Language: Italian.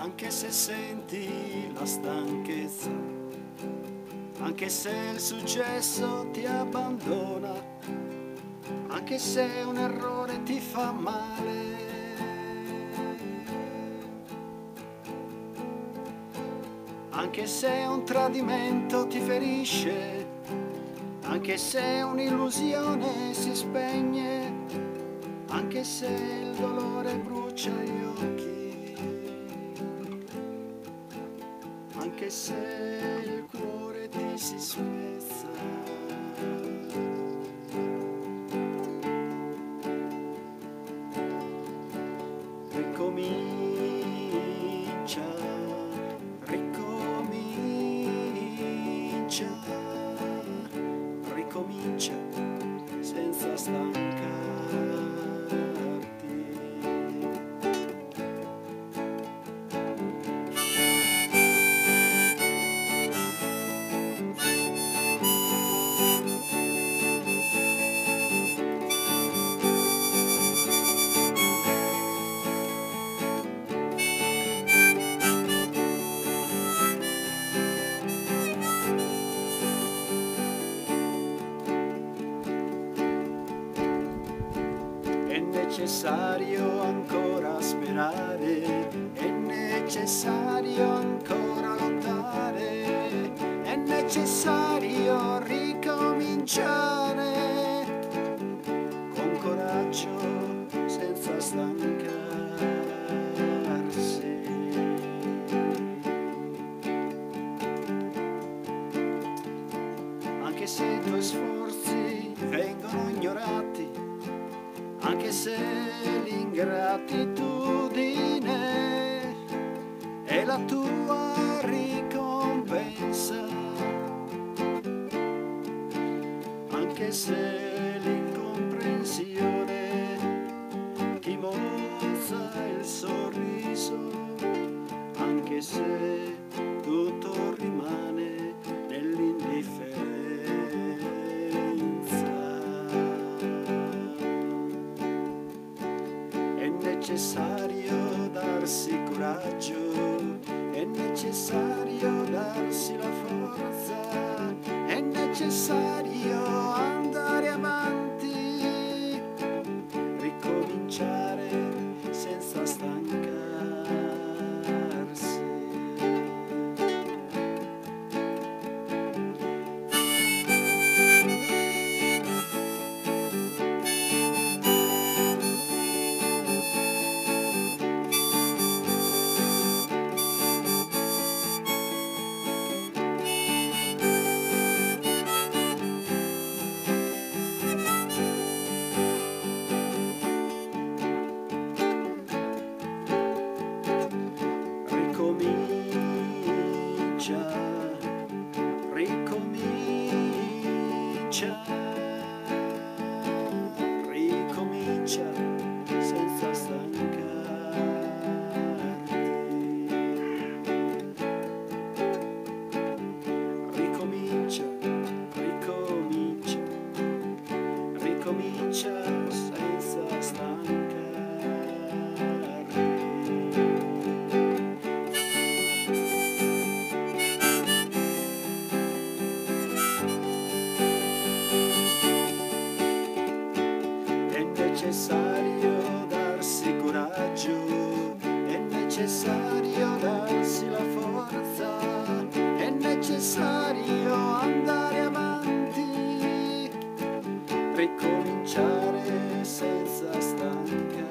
anche se senti la stanchezza, anche se il successo ti abbandona, anche se un errore ti fa male. Anche se un tradimento ti ferisce, anche se un'illusione si spegne, anche se il dolore brucia gli occhi, anche se il cuore ti si spezza. Ricomincia, ricomincia, ricomincia senza stancarti. È necessario ancora sperare, è necessario ancora lottare, è necessario ricominciare con coraggio senza stancarsi. Anche se i tuoi sforzi vengono ignorati, anche se l'ingratitudine è la tua ricompensa, anche se l'incomprensione ti mozza il sorriso, anche se tutto rimane nell'indifferenza. È necessario darsi coraggio, è necessario darsi la forza, è necessario andare avanti, ricominciare senza stancarsi. Ricomincia, ricomincia, ricomincia senza stancarti. Ricomincia, ricomincia, ricomincia senza stancarti. È necessario darsi coraggio, è necessario darsi la forza, è necessario andare avanti, ricominciare senza stancarsi.